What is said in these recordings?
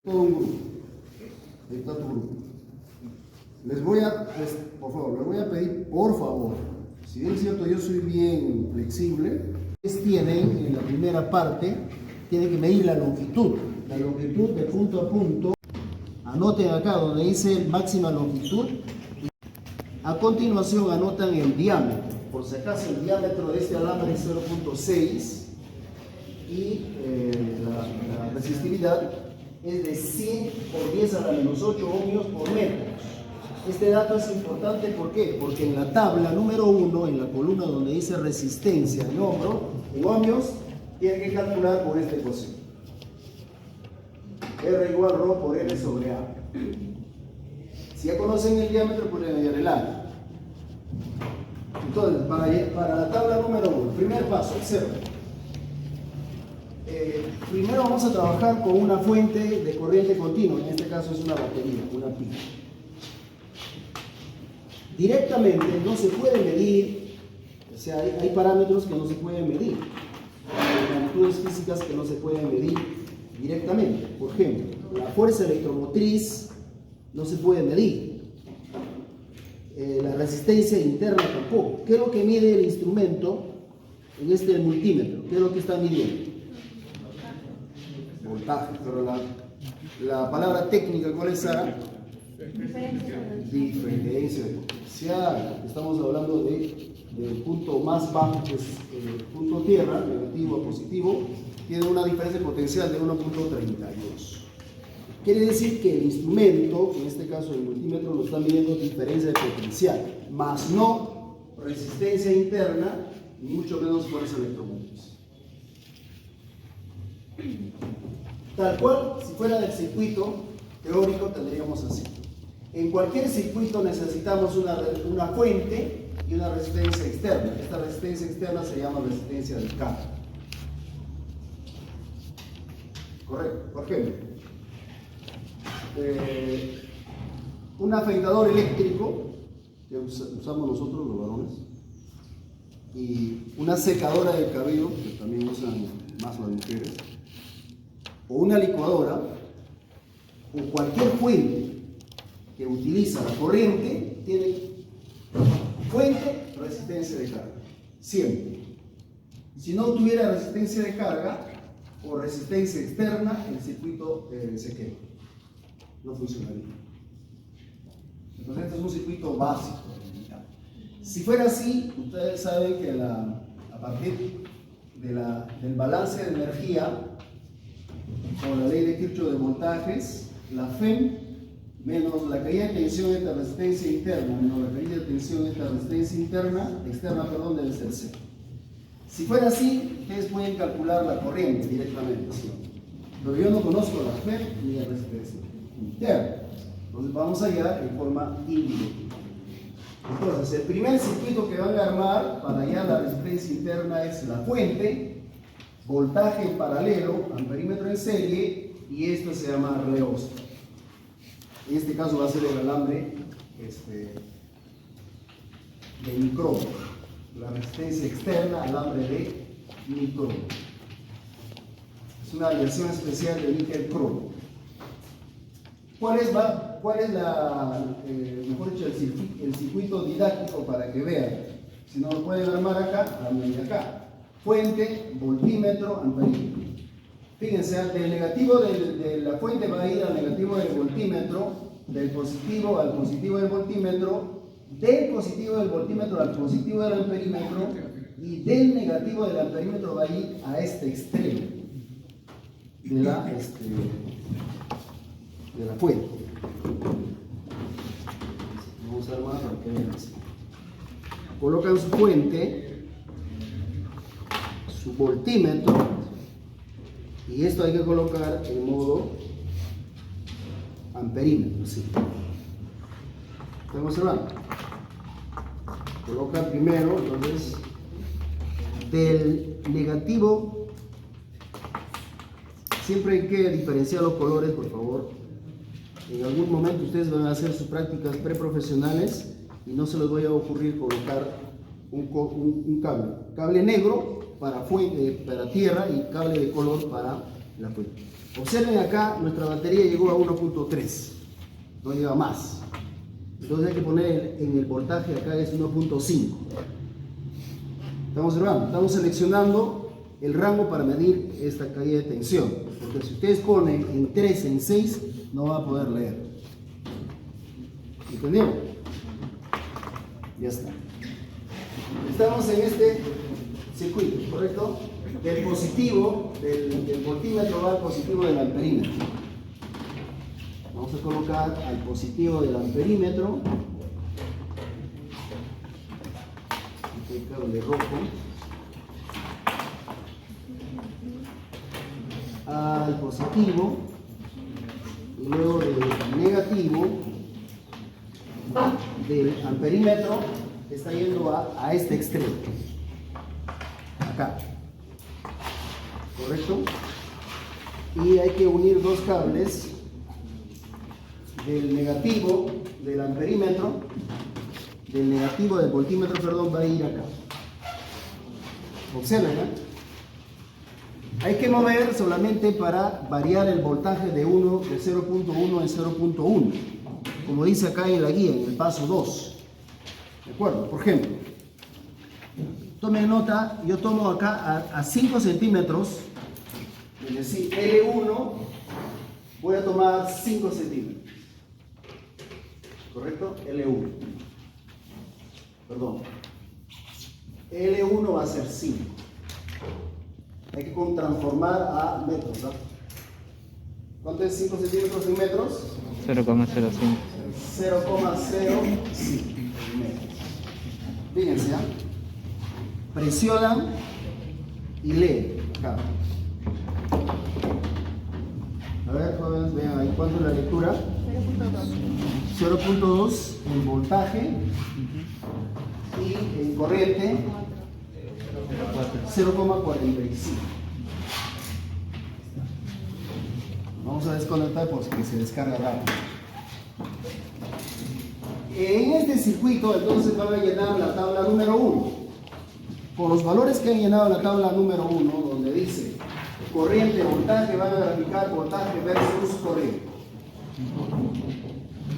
todo un grupo. Ahí está tu grupo. Por favor, les voy a pedir, por favor, si bien es cierto, yo soy bien flexible, ustedes tienen en la primera parte, tienen que medir la longitud de punto a punto. Anoten acá donde dice máxima longitud. A continuación anotan el diámetro. Por si acaso el diámetro de este alambre es 0.6 y la resistividad es de 100 por 10 a la menos 8 ohmios por metro. Este dato es importante, ¿por qué? Porque en la tabla número 1, en la columna donde dice resistencia en ohmios, tienen que calcular por esta ecuación. R igual ρ por L sobre A. Si ya conocen el diámetro, pueden hallar el área. Entonces, para la tabla número 1, primer paso, observen. Primero vamos a trabajar con una fuente de corriente continua, en este caso es una batería, una pila. Directamente no se puede medir, o sea, hay parámetros que no se pueden medir, hay magnitudes físicas que no se pueden medir directamente. Por ejemplo, la fuerza electromotriz no se puede medir, la resistencia interna tampoco. ¿Qué es lo que mide el instrumento en este multímetro? ¿Qué es lo que está midiendo? Voltaje, pero la palabra técnica, ¿cuál es, Sara? Diferencia de potencial. Estamos hablando del punto más bajo, que es el punto tierra, negativo a positivo, tiene una diferencia de potencial de 1.32. Quiere decir que el instrumento, en este caso el multímetro, nos está midiendo diferencia de potencial, más no resistencia interna, ni mucho menos fuerza electromotriz. Tal cual, si fuera del circuito teórico, tendríamos así. En cualquier circuito necesitamos una fuente y una resistencia externa. Esta resistencia externa se llama resistencia de carga. Correcto. Por ejemplo, un afeitador eléctrico que usamos nosotros los varones y una secadora de cabello que también usan más las mujeres, o una licuadora, o cualquier fuente que utiliza la corriente, tiene fuente, resistencia de carga, siempre. Si no tuviera resistencia de carga o resistencia externa, el circuito se quema, no funcionaría. Entonces este es un circuito básico. Si fuera así, ustedes saben que a partir del balance de energía, con la ley de Kirchhoff de voltajes, la FEM menos la caída de tensión de esta resistencia interna, menos la caída de tensión de esta resistencia externa, debe ser cero. Si fuera así, ustedes pueden calcular la corriente directamente, ¿sí? Pero yo no conozco la FEM ni la resistencia interna. Entonces vamos a hallar en forma indirecta. Entonces, el primer circuito que van a armar para hallar la resistencia interna es la fuente, voltaje en paralelo, amperímetro en serie, y esto se llama reóstato. En este caso va a ser el alambre de micrómetro, la resistencia externa, alambre de micrómetro. Es una aleación especial de níquel cromo. ¿Cuál es mejor dicho, el circuito didáctico para que vean? Si no lo pueden armar acá, armen de acá. Fuente, voltímetro, amperímetro. Fíjense, del negativo de la fuente va a ir al negativo del voltímetro, del positivo al positivo del voltímetro, del positivo del voltímetro al positivo del amperímetro, y del negativo del amperímetro va a ir a este extremo de la fuente. Vamos a armar para que vean así. Colocan su fuente, su voltímetro, y esto hay que colocar en modo amperímetro, ¿sí? ¿Estamos observando? Coloca primero, entonces, del negativo, siempre hay que diferenciar los colores, por favor. En algún momento ustedes van a hacer sus prácticas preprofesionales y no se les vaya a ocurrir colocar un cable negro para tierra y cable de color para la fuente. Observen acá, nuestra batería llegó a 1.3, no llega más. Entonces hay que poner en el voltaje acá es 1.5. Estamos observando, estamos seleccionando el rango para medir esta caída de tensión. Porque si ustedes ponen en 3, en 6, no va a poder leer. ¿Entendieron? Ya está. Estamos en este circuito, ¿correcto? Del positivo, del voltímetro va al positivo del amperímetro. Vamos a colocar al positivo del amperímetro. Este cable rojo. Al positivo. Y luego del negativo del amperímetro está yendo a este extremo. Acá. ¿Correcto? Y hay que unir dos cables del negativo del amperímetro, del negativo del voltímetro, perdón, va a ir acá. Observen, ¿eh? Hay que mover solamente para variar el voltaje de 0.1 en 0.1, como dice acá en la guía, en el paso 2. ¿De acuerdo? Por ejemplo, tomen nota, yo tomo acá a 5 centímetros, es decir, L1, voy a tomar 5 centímetros. ¿Correcto? L1. Perdón. L1 va a ser 5. Hay que transformar a metros, ¿no? ¿Cuánto es 5 centímetros en metros? 0,05. 0,05 metros. Fíjense, ¿eh? Presionan y leen acá. A ver, jóvenes, vean ahí cuánto es la lectura. 0.2 en voltaje y en corriente 0,45. Vamos a desconectar porque se descarga rápido. En este circuito entonces van a llenar la tabla número 1 con los valores que han llenado la tabla número 1, donde dice corriente, voltaje, van a graficar voltaje versus corriente.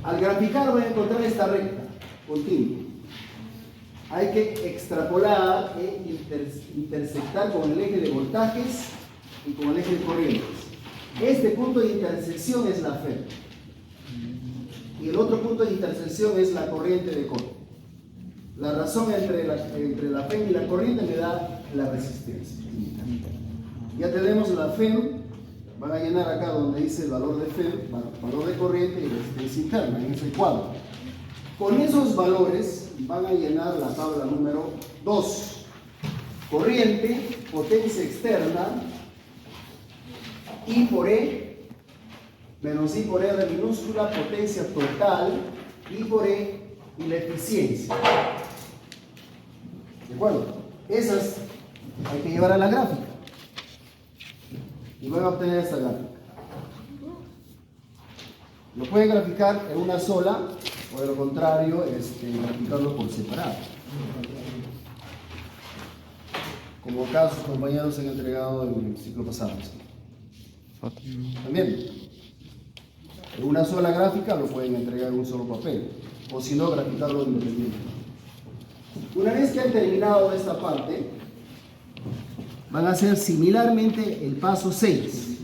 Al graficar voy a encontrar esta recta continua. Hay que extrapolar e intersectar con el eje de voltajes y con el eje de corrientes. Este punto de intersección es la FEM. Y el otro punto de intersección es la corriente de corte. La razón entre la FEM y la corriente me da la resistencia. Ya tenemos la FEM. Van a llenar acá donde dice el valor de FEM, valor de corriente y resistencia interna, en ese cuadro. Con esos valores van a llenar la tabla número 2. Corriente, potencia externa, I por E, menos I por R minúscula, potencia total, I por E y la eficiencia. ¿De acuerdo? Esas hay que llevar a la gráfica. Y voy a obtener esta gráfica. Lo pueden graficar en una sola, o de lo contrario, graficarlo por separado. Como acá sus compañeros han entregado en el ciclo pasado. También, en una sola gráfica lo pueden entregar en un solo papel, o si no, graficarlo independiente. Una vez que han terminado esta parte, van a hacer similarmente el paso 6.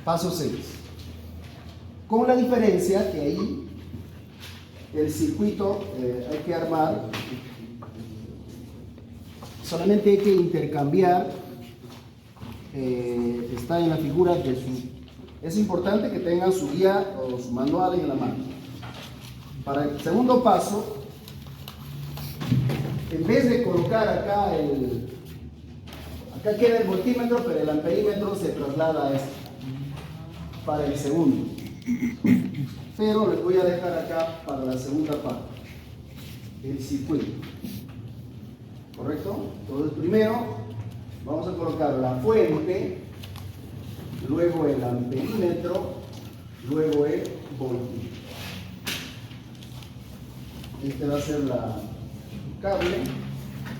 Paso 6. Con la diferencia que ahí el circuito hay que armar, solamente hay que intercambiar, está en la figura de su... Es importante que tengan su guía o su manual en la mano. Para el segundo paso, en vez de colocar acá acá queda el voltímetro, pero el amperímetro se traslada a este, para el segundo. Pero les voy a dejar acá para la segunda parte, el circuito. ¿Correcto? Entonces primero vamos a colocar la fuente, luego el amperímetro, luego el voltímetro. Este va a ser la cable.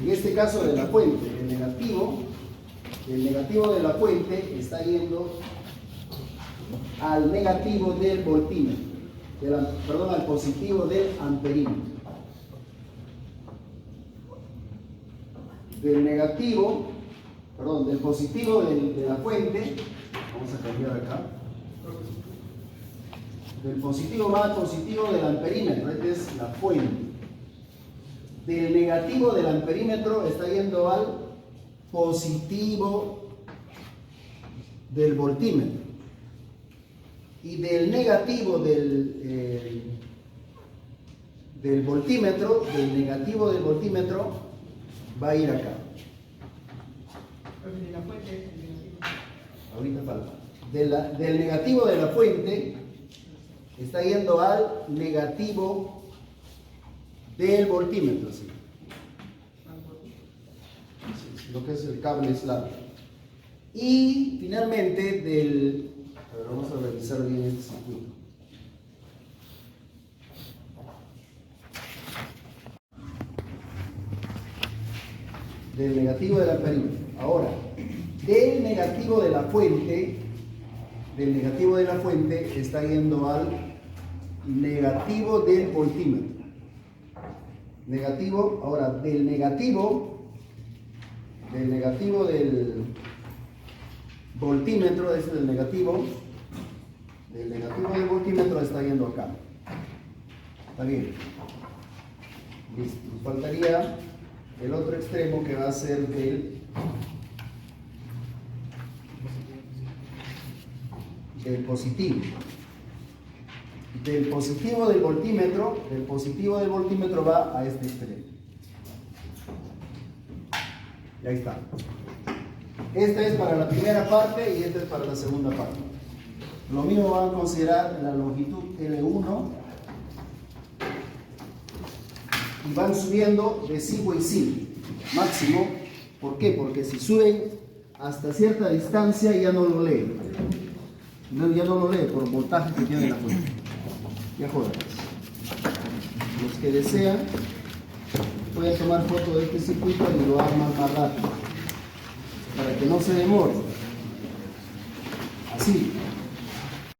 En este caso de la fuente, el negativo de la fuente está yendo al negativo del voltímetro, perdón, al positivo del amperímetro. Del negativo, perdón, del positivo de la fuente, vamos a cambiar acá. Del positivo va al positivo del amperímetro, esta es la fuente. Del negativo del amperímetro está yendo al positivo del voltímetro. Y del negativo del voltímetro, del negativo del voltímetro, va a ir acá. De la fuente es el negativo. Ahorita falta. Del negativo de la fuente está yendo al negativo del voltímetro, ¿sí? Lo que es el cable es largo. Y finalmente a ver, vamos a revisar bien este circuito. Del negativo del amperímetro. Ahora, del negativo de la fuente está yendo al negativo del voltímetro. Negativo, ahora del negativo del voltímetro, ese del negativo del voltímetro está yendo acá. Está bien. Listo. Nos faltaría el otro extremo que va a ser del positivo. Del positivo del voltímetro va a este extremo. Y ahí está. Esta es para la primera parte y esta es para la segunda parte. Lo mismo van a considerar la longitud L1 y van subiendo de 5 y 5 máximo. ¿Por qué? Porque si suben hasta cierta distancia ya no lo leen. Ya no lo lee por el voltaje que tiene la fuente. Ya jodas. Los que desean pueden tomar foto de este circuito y lo arman más rápido para que no se demore. Así.